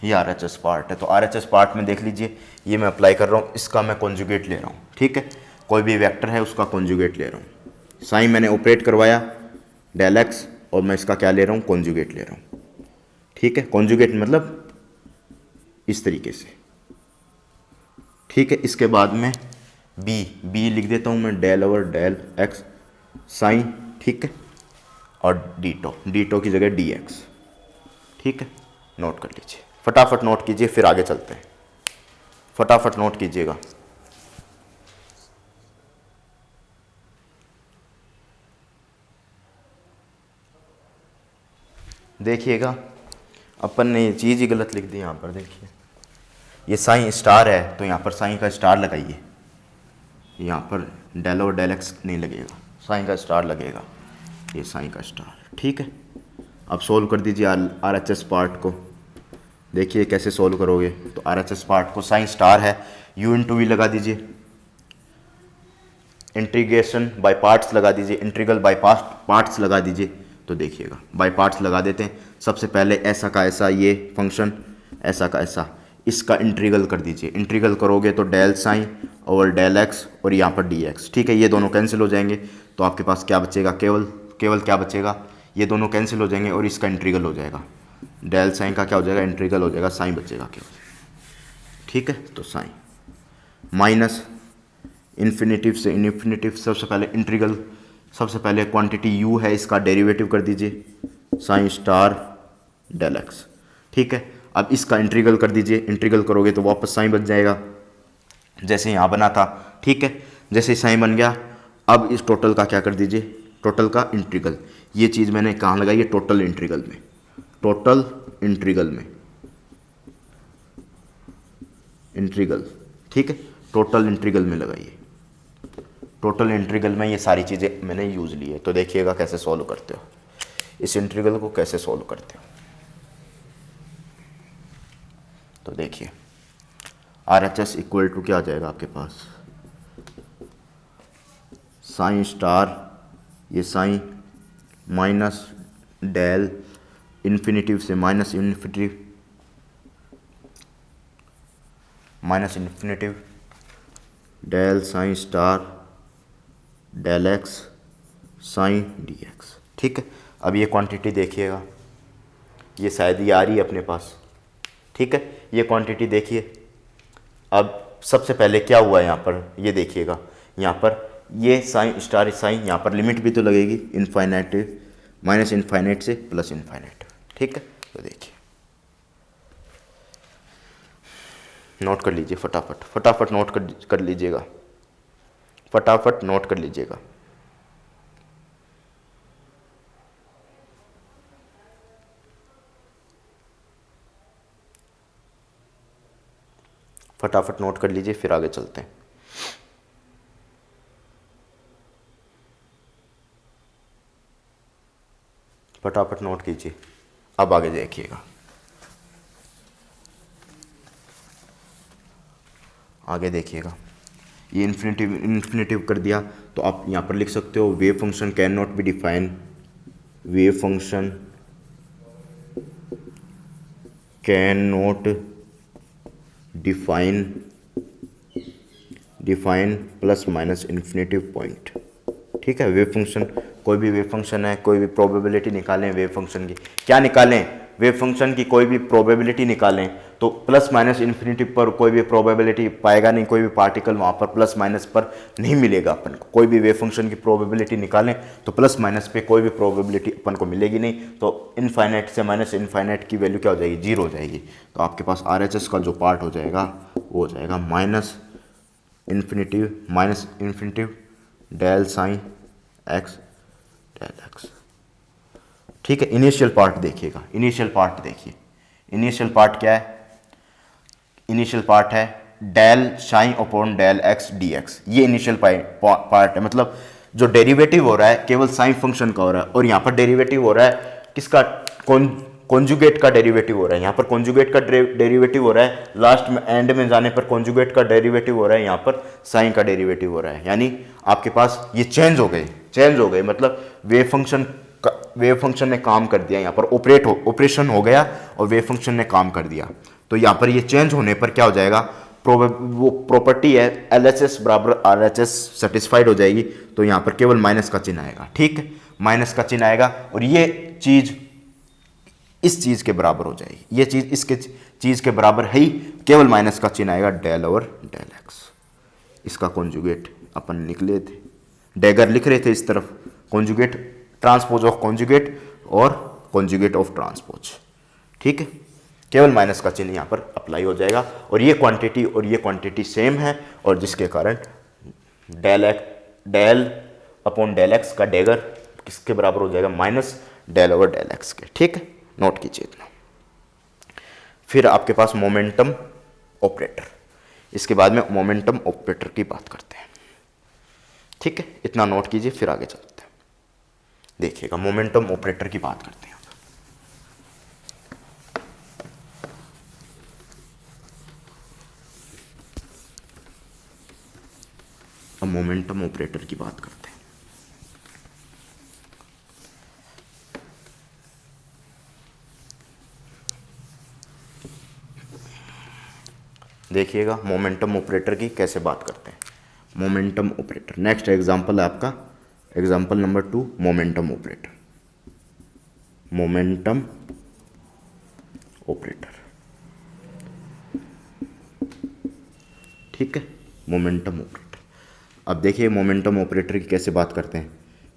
ये आरएचएस पार्ट है, तो आरएचएस पार्ट में देख लीजिए, ये मैं अप्लाई कर रहा हूँ, इसका मैं कॉन्जुगेट ले रहा हूँ। ठीक है, कोई भी वेक्टर है उसका कॉन्जुगेट ले रहा हूँ। साइन मैंने ऑपरेट करवाया डेल एक्स, और मैं इसका क्या ले रहा हूँ, कॉन्जुगेट ले रहा हूँ। ठीक है, कॉन्जुगेट मतलब इस तरीके से। ठीक है, इसके बाद में बी लिख देता हूँ मैं, del over del x psi. ठीक है, और डीटो की जगह डी एक्स। ठीक है, नोट कर लीजिए, फटाफट नोट कीजिए, फिर आगे चलते हैं। फटाफट नोट कीजिएगा। देखिएगा, अपन ने ये चीज़ ही गलत लिख दी यहाँ पर। देखिए ये साइन स्टार है, तो यहाँ पर साइन का स्टार लगाइए, यहाँ पर डेल और डेल एक्स नहीं लगेगा, साइन का स्टार लगेगा, ये साइन का स्टार। ठीक है, अब सोल्व कर दीजिए आरएचएस पार्ट को। देखिए कैसे सोल्व करोगे, तो आरएचएस पार्ट को साइन स्टार है, यू इंटू वी लगा दीजिए, इंटीग्रेशन बाय पार्ट्स लगा दीजिए, इंटीग्रल बाय पार्ट्स लगा दीजिए। तो देखिएगा बाय पार्ट्स लगा देते हैं। सबसे पहले ऐसा का ऐसा ये फंक्शन, ऐसा का ऐसा, इसका इंटीग्रल कर दीजिए। इंटीग्रल करोगे तो डेल साइन और डेल एक्स और यहाँ पर डी एक्स। ठीक है, ये दोनों कैंसिल हो जाएंगे, तो आपके पास क्या बचेगा, केवल क्या बचेगा, ये दोनों कैंसिल हो जाएंगे और इसका इंटीग्रल हो जाएगा। डेल साइन का क्या हो जाएगा, इंटीग्रल हो जाएगा, साइन बचेगा केवल। ठीक है, तो साइन माइनस इन्फिनेटिव से इन्फिनेटिव, सबसे पहले इंटीग्रल, सबसे पहले क्वांटिटी u है, इसका डेरिवेटिव कर दीजिए, साइन स्टार डेल एक्स। ठीक है, अब इसका इंटीग्रल कर दीजिए, इंटीग्रल करोगे तो वापस साइन बच जाएगा जैसे यहाँ बना था। ठीक है, जैसे साइन बन गया, अब इस टोटल का क्या कर दीजिए, टोटल का इंटीग्रल। ये चीज़ मैंने कहाँ लगाई है, टोटल इंटीग्रल में, टोटल इंटीग्रल में, इंटीग्रल। ठीक है, टोटल इंटीग्रल में लगाइए, टोटल इंटीग्रल में ये सारी चीज़ें मैंने यूज़ ली है। तो देखिएगा कैसे सॉल्व करते हो, इस इंटीग्रल को कैसे सॉल्व करते हो। तो देखिए R H S equal to क्या आ जाएगा आपके पास, साइन स्टार, ये साइन माइनस डेल इन्फिनेटिव से minus infinitive del psi star del x psi d x. ठीक है, अब ये क्वांटिटी देखिएगा, ये शायद ये आ रही है अपने पास। ठीक है, ये क्वांटिटी देखिए। अब सबसे पहले क्या हुआ यहाँ पर, ये देखिएगा, यहाँ पर ये साइन स्टार साइन, यहाँ पर लिमिट भी तो लगेगी, इनफाइनाइट माइनस इनफाइनाइट से प्लस इनफाइनाइट। ठीक है, तो देखिए नोट कर लीजिए फटाफट, फटाफट नोट कर लीजिएगा, फटाफट नोट कर लीजिएगा। फटाफट नोट कर लीजिए, फिर आगे चलते हैं। फटाफट नोट कीजिए, अब आगे देखिएगा। आगे देखिएगा, ये इन्फिनेटिव इन्फिनेटिव कर दिया, तो आप यहाँ पर लिख सकते हो wave function can not be define, wave function can not define plus minus infinitive point. ठीक है, वेव फंक्शन, कोई भी वेव फंक्शन है, कोई भी प्रोबेबिलिटी निकालें वेव फंक्शन की, क्या निकालें, वेव फंक्शन की कोई भी प्रोबेबिलिटी निकालें, तो प्लस माइनस इन्फिनिटी पर कोई भी प्रोबेबिलिटी पाएगा नहीं, कोई भी पार्टिकल वहाँ पर प्लस माइनस पर नहीं मिलेगा अपन को। कोई भी वेव फंक्शन की प्रोबेबिलिटी निकालें तो प्लस माइनस पे कोई भी प्रोबेबिलिटी अपन को मिलेगी नहीं, तो इनफाइनाइट से माइनस इनफाइनाइट की वैल्यू क्या हो जाएगी, जीरो हो जाएगी। तो आपके पास RHS का जो पार्ट हो जाएगा वो हो जाएगा minus infinitive del psi x del x. ठीक है, इनिशियल पार्ट देखिएगा, इनिशियल पार्ट देखिए, इनिशियल पार्ट क्या है, इनिशियल पार्ट है del psi upon del x d x, ये इनिशियल पार्ट है। मतलब जो डेरिवेटिव हो रहा है केवल साइन फंक्शन का हो रहा है, और यहाँ पर डेरिवेटिव हो रहा है किसका, कॉन्जुगेट का डेरिवेटिव हो रहा है। यहाँ पर कॉन्जुगेट का डेरिवेटिव हो रहा है, लास्ट में एंड में जाने पर कॉन्जुगेट का डेरिवेटिव हो रहा है, यहाँ पर साइन का डेरिवेटिव हो रहा है। यानी आपके पास ये चेंज हो गए, मतलब वेव फंक्शन ने काम कर दिया, यहाँ पर ऑपरेशन हो गया और वेव फंक्शन ने काम कर दिया। तो यहाँ पर ये चेंज होने पर क्या हो जाएगा, वो प्रॉपर्टी है LHS बराबर RHS सेटिस्फाइड हो जाएगी। तो यहाँ पर केवल माइनस का चिन्ह आएगा। ठीक है, माइनस का चिन्ह आएगा और ये चीज इस चीज के बराबर हो जाएगी, ये चीज इसके चीज के बराबर है ही, केवल माइनस का चिन्ह आएगा, डेल ओवर डेल एक्स। इसका कॉन्जुगेट अपन निकले थे, डैगर लिख रहे थे इस तरफ, कॉन्जुगेट ट्रांसपोज ऑफ कॉन्जुगेट और कॉन्जुगेट ऑफ ट्रांसपोज। ठीक है, केवल माइनस का चिन्ह यहाँ पर अप्लाई हो जाएगा और ये क्वांटिटी सेम है, और जिसके कारण डेल अपॉन डेल एक्स का डैगर किसके बराबर हो जाएगा, minus del over del x के। ठीक है, नोट कीजिए इतना। फिर आपके पास मोमेंटम ऑपरेटर, इसके बाद में मोमेंटम ऑपरेटर की बात करते हैं। ठीक है, इतना नोट कीजिए, फिर आगे चलते हैं। देखिएगा, मोमेंटम ऑपरेटर की बात करते हैं। अब मोमेंटम ऑपरेटर की बात करते हैं। देखिएगा मोमेंटम ऑपरेटर की कैसे बात करते हैं। मोमेंटम ऑपरेटर, नेक्स्ट एग्जांपल है आपका example number 2, momentum operator. Momentum operator, ठीक है, मोमेंटम ऑपरेटर। अब देखिए मोमेंटम ऑपरेटर की कैसे बात करते हैं।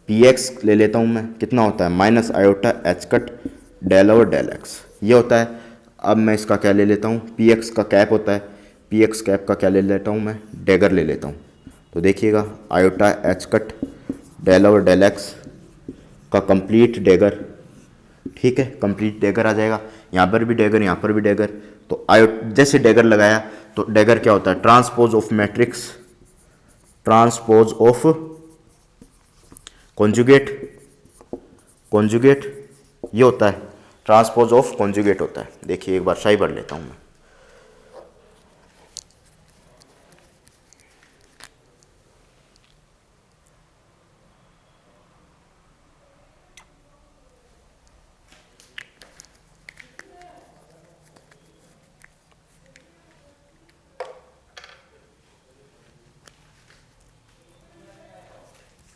px ले लेता हूँ मैं, कितना होता है, minus iota H cut del over del x, ये होता है। अब मैं इसका क्या ले लेता हूँ, px का कैप होता है, px कैप का क्या ले लेता हूँ मैं, डैगर ले लेता हूँ। तो देखिएगा iota H cut del over del x का कंप्लीट डैगर, ठीक है, कंप्लीट डैगर आ जाएगा। यहाँ पर भी डैगर, यहाँ पर भी डैगर। तो जैसे डैगर लगाया तो डैगर क्या होता है, transpose of matrix, transpose of conjugate, ये होता है, ट्रांसपोज ऑफ कॉन्जुगेट होता है। देखिए एक बार शाही भर लेता हूँ मैं।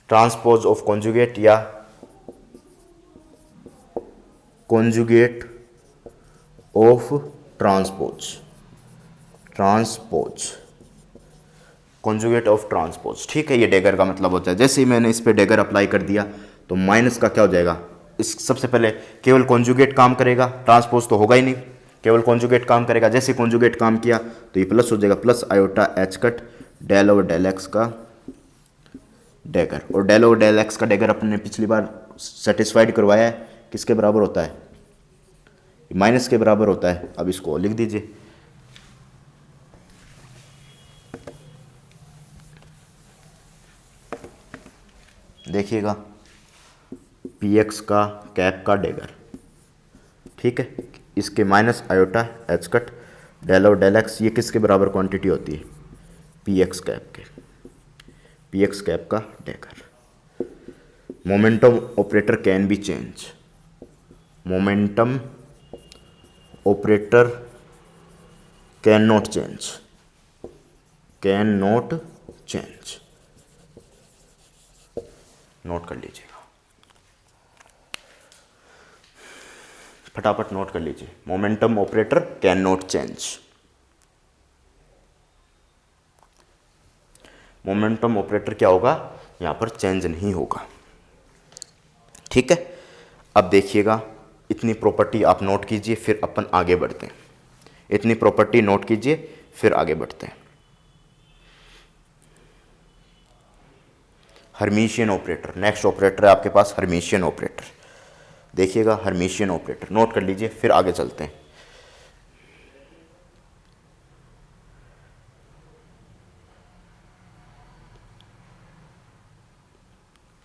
ट्रांसपोज ऑफ कॉन्जुगेट या conjugate of transpose, conjugate of transpose, ठीक है। ये डैगर का मतलब होता है, जैसे ही मैंने इस पे डैगर अप्लाई कर दिया तो माइनस का क्या हो जाएगा, इस सबसे पहले केवल कॉन्जुगेट काम करेगा, ट्रांसपोज तो होगा ही नहीं। केवल कॉन्जुगेट काम करेगा। जैसे कॉन्जुगेट काम किया तो ये प्लस हो जाएगा, plus iota H cut del over del x का डेगर। और डेल ओवर डेल एक्स का डेगर अपने पिछली बार सेटिस्फाइड करवाया है, किसके बराबर होता है, माइनस के बराबर होता है। अब इसको लिख दीजिए, देखिएगा पी एक्स का कैप का डेगर, ठीक है, इसके minus iota H cut del और डेल एक्स, ये किसके बराबर क्वांटिटी होती है, पी एक्स कैप के, पी एक्स कैप का dagger. Momentum operator can be change, momentum operator can not change, can not change, note कर लीजिएगा, फटाफट नोट कर लीजिए, momentum operator can not change, momentum operator क्या होगा, यहां पर चेंज नहीं होगा, ठीक है। अब देखिएगा, इतनी प्रॉपर्टी आप नोट कीजिए, फिर अपन आगे बढ़ते हैं। इतनी प्रॉपर्टी नोट कीजिए, फिर आगे बढ़ते हैं। हर्मिशियन ऑपरेटर, नेक्स्ट ऑपरेटर है आपके पास हर्मिशियन ऑपरेटर। देखिएगा हर्मिशियन ऑपरेटर नोट कर लीजिए, फिर आगे चलते हैं।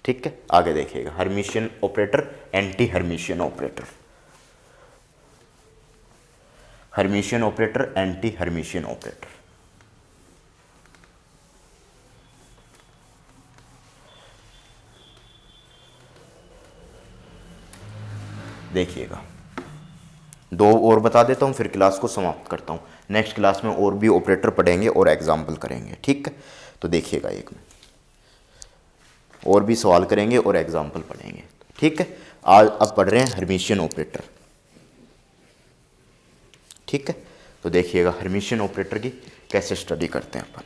ठीक है, आगे देखिएगा Hermitian operator, anti Hermitian operator, Hermitian operator, anti Hermitian operator. देखिएगा, दो और बता देता हूं, फिर क्लास को समाप्त करता हूं। नेक्स्ट क्लास में और भी ऑपरेटर पढ़ेंगे और एग्जाम्पल करेंगे, ठीक है। तो देखिएगा, एक में और भी सवाल करेंगे और एग्जाम्पल पढ़ेंगे, ठीक है। आज अब पढ़ रहे हैं हर्मिशियन ऑपरेटर, ठीक है। तो देखिएगा हर्मिशियन ऑपरेटर की कैसे स्टडी करते हैं अपन।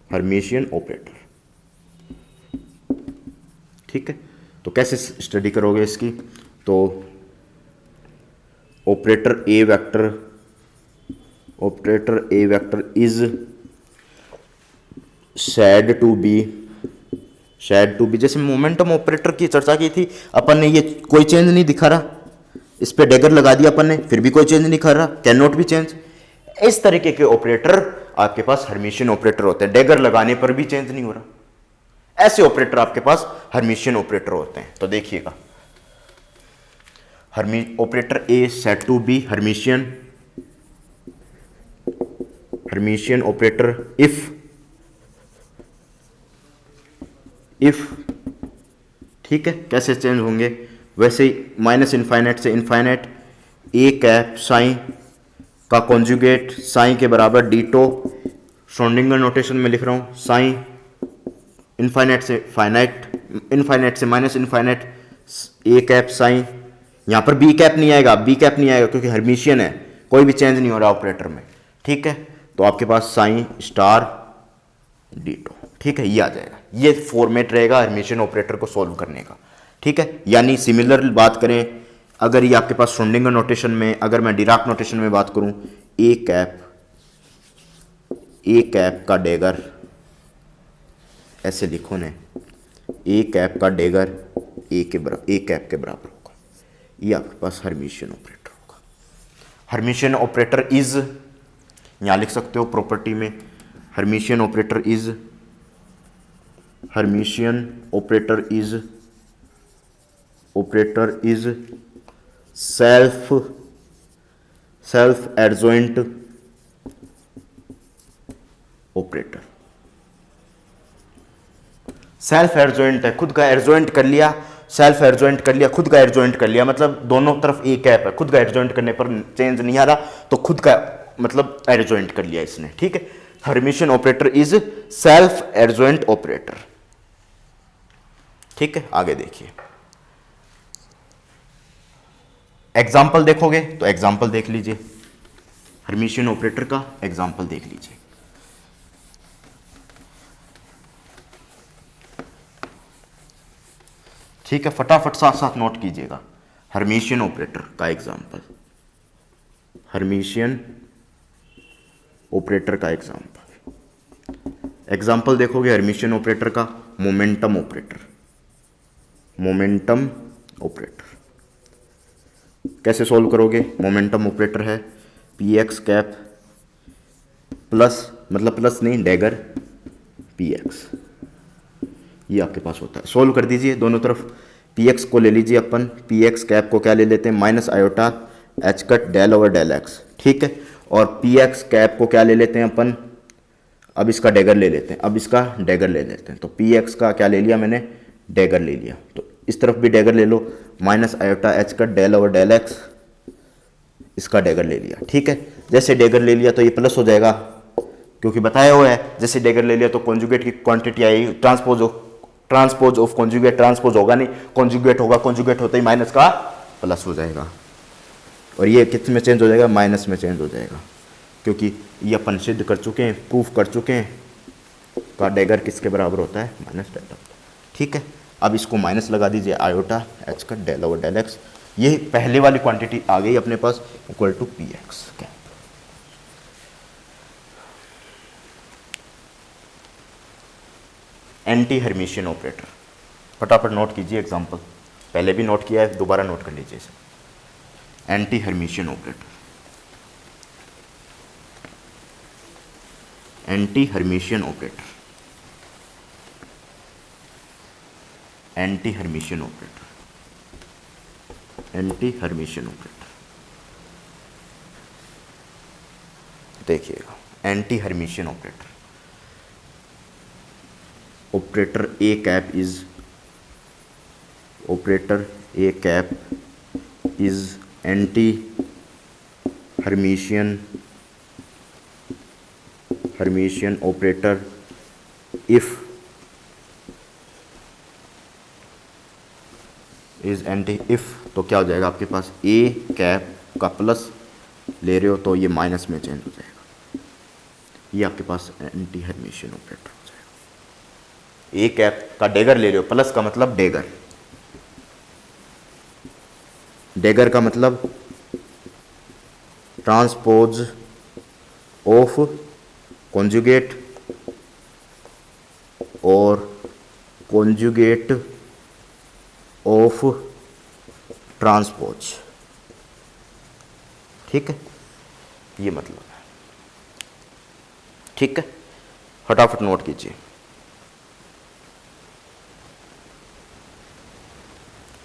हर्मिशियन ऑपरेटर, ठीक है। तो कैसे स्टडी करोगे इसकी, तो operator A vector, operator A vector is said to be, said to be, जैसे मोमेंटम ऑपरेटर की चर्चा की थी अपन ने, ये कोई चेंज नहीं दिखा रहा, इस पे डेगर लगा दिया अपन ने, फिर भी कोई चेंज नहीं दिखा रहा, कैन नॉट बी चेंज। इस तरीके के ऑपरेटर आपके पास हर्मिशियन ऑपरेटर होते हैं, डेगर लगाने पर भी चेंज नहीं हो रहा, ऐसे ऑपरेटर आपके पास हर्मिशियन ऑपरेटर होते हैं। तो देखिएगा, operator A said to be hermitian, hermitian operator if, ठीक है। कैसे चेंज होंगे, वैसे ही माइनस इनफाइनाइट से इनफाइनाइट, ए कैप साइन का कॉन्जुगेट साइन के बराबर डीटो, श्रोडिंगर नोटेशन में लिख रहा हूं, साइन इनफाइनाइट से फाइनाइट, इनफाइनाइट से minus infinite, A cap psi, यहां पर बी कैप नहीं आएगा, बी कैप नहीं आएगा क्योंकि हर्मिशियन है, कोई भी चेंज नहीं हो रहा ऑपरेटर में, ठीक है। तो आपके पास साइन स्टार डीटो, ठीक है, ये आ जाएगा। ये फॉर्मेट रहेगा हर्मिशियन ऑपरेटर को सॉल्व करने का, ठीक है। यानी सिमिलर बात करें, अगर ये आपके पास श्रोडिंगर नोटेशन में, अगर मैं डिराक नोटेशन में बात करूं, ए कैप का डेगर, ऐसे लिखो ने, ए कैप का डेगर ए कैप के बराबर होगा, ये आपके पास हर्मिशियन ऑपरेटर होगा। हर्मिशियन ऑपरेटर इज, यहां लिख सकते हो प्रॉपर्टी में, Hermitian operator is, Hermitian operator is self adjoint operator. Self adjoint है, खुद का एडजॉइंट कर लिया, सेल्फ एडजॉइंट कर लिया, खुद का एडजॉइंट कर लिया, मतलब दोनों तरफ ए कैप है, खुद का एडजॉइंट करने पर चेंज नहीं आ रहा, तो खुद का मतलब एडजॉइंट कर लिया इसने, ठीक है। Hermitian operator is self adjoint operator, ठीक है। आगे देखिए, एग्जाम्पल देखोगे तो एग्जाम्पल देख लीजिए, हर्मिशियन ऑपरेटर का एग्जाम्पल देख लीजिए। ठीक है, फटाफट साथ साथ नोट कीजिएगा। हर्मिशियन ऑपरेटर का एग्जांपल, हर्मिशियन ऑपरेटर का एग्जांपल देखोगे हर्मिशियन ऑपरेटर का, मोमेंटम ऑपरेटर। मोमेंटम ऑपरेटर कैसे सॉल्व करोगे? मोमेंटम ऑपरेटर है पी एक्स कैप प्लस, मतलब प्लस नहीं, डैगर पी एक्स, ये आपके पास होता है। सॉल्व कर दीजिए दोनों तरफ। पी एक्स को ले लीजिए अपन, पी एक्स कैप को क्या ले लेते हैं, minus iota H cut del over del x, ठीक है। और पी एक्स कैप को क्या ले लेते हैं अपन, अब इसका डैगर ले लेते हैं, अब इसका डैगर ले लेते हैं। तो पी एक्स का क्या ले लिया मैंने, डैगर ले लिया। तो इस तरफ भी डैगर ले लो, minus iota H cut del over del X, इसका डैगर ले लिया, ठीक है। जैसे डैगर ले लिया तो ये प्लस हो जाएगा, क्योंकि बताया हुआ है जैसे डैगर ले लिया तो कॉन्जुगेट की क्वांटिटी आएगी, ट्रांसपोज ऑफ कॉन्जुगेट, ट्रांसपोज होगा नहीं, कॉन्जुगेट होगा, कॉन्जुगेट होते ही माइनस का प्लस हो जाएगा, और ये किस में चेंज हो जाएगा, माइनस में चेंज हो जाएगा, क्योंकि ये अपन सिद्ध कर चुके हैं, प्रूफ कर चुके हैं का डैगर किसके बराबर होता है, माइनस डेल्टा, ठीक है। अब इसको माइनस लगा दीजिए, आयोटा एच का डेल ओवर डेल एक्स, ये पहले वाली क्वांटिटी आ गई अपने पास, equal to P X cap. Anti Hermitian operator, फटाफट नोट कीजिए एग्जांपल, पहले भी नोट किया है, दोबारा नोट कर लीजिए इसे। Anti Hermitian operator, anti Hermitian operator, anti Hermitian operator, anti Hermitian operator, देखिएगा anti Hermitian operator, operator A cap is, operator A cap is anti Hermitian operator if is anti if, तो क्या हो जाएगा आपके पास, A cap का plus ले रहे हो तो ये माइनस में चेंज हो जाएगा, ये आपके पास anti Hermitian operator. A cap का डैगर ले रहे हो, प्लस का मतलब डैगर, डैगर का मतलब ट्रांसपोज ऑफ कॉन्जुगेट और कॉन्जुगेट ऑफ ट्रांसपोज, ठीक है, ये मतलब है, ठीक है। फटाफट नोट कीजिए,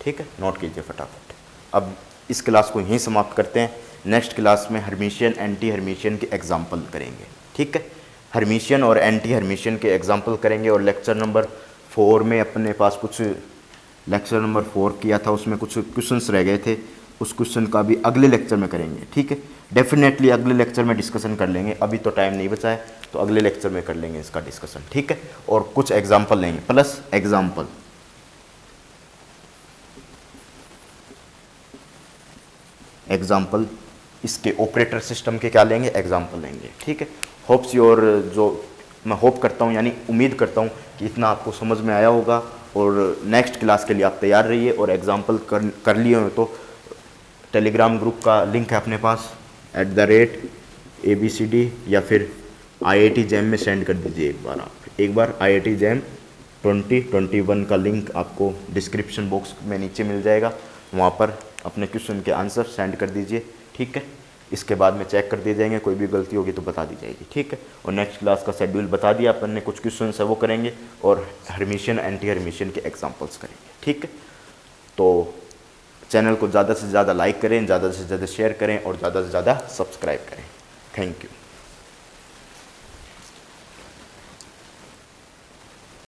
ठीक है, नोट कीजिए फटाफट। अब इस क्लास को यहीं समाप्त करते हैं, नेक्स्ट क्लास में हर्मिशियन एंटी हर्मिशियन के एग्जाम्पल करेंगे, ठीक है। हर्मिशियन और एंटी हर्मिशियन के एग्जाम्पल करेंगे, और लेक्चर नंबर 4 में अपने पास कुछ, लेक्चर नंबर 4 किया था उसमें कुछ क्वेश्चंस रह गए थे, उस क्वेश्चन का भी अगले लेक्चर में करेंगे, ठीक है। डेफिनेटली अगले लेक्चर में डिस्कशन कर लेंगे, अभी तो टाइम नहीं बचा है, तो अगले लेक्चर में कर लेंगे इसका डिस्कशन, ठीक है। और कुछ एग्जाम्पल लेंगे, प्लस एग्जाम्पल, एग्जाम्पल इसके ऑपरेटर सिस्टम के क्या लेंगे, एग्जाम्पल लेंगे, ठीक है। होप्स योर, जो मैं होप करता हूँ, यानी उम्मीद करता हूँ कि इतना आपको समझ में आया होगा, और नेक्स्ट क्लास के लिए आप तैयार रहिए, और एग्जाम्पल कर लिए हो तो टेलीग्राम ग्रुप का लिंक है अपने पास @ABCD, या फिर IIT JAM में सेंड कर दीजिए एक बार IIT JAM 2021 का लिंक आपको डिस्क्रिप्शन बॉक्स में नीचे मिल जाएगा, वहाँ पर अपने क्वेश्चन के आंसर सेंड कर दीजिए, ठीक है। इसके बाद में चेक कर दिए जाएंगे, कोई भी गलती होगी तो बता दी जाएगी, ठीक है। और नेक्स्ट क्लास का शेड्यूल बता दिया अपन ने, कुछ क्वेश्चन है वो करेंगे, और हर्मिशियन एंटी हर्मिशियन के एग्जांपल्स करेंगे, ठीक है। तो चैनल को ज़्यादा से ज़्यादा लाइक करें, ज़्यादा से ज़्यादा शेयर करें, और ज़्यादा से ज़्यादा सब्सक्राइब करें। Thank you.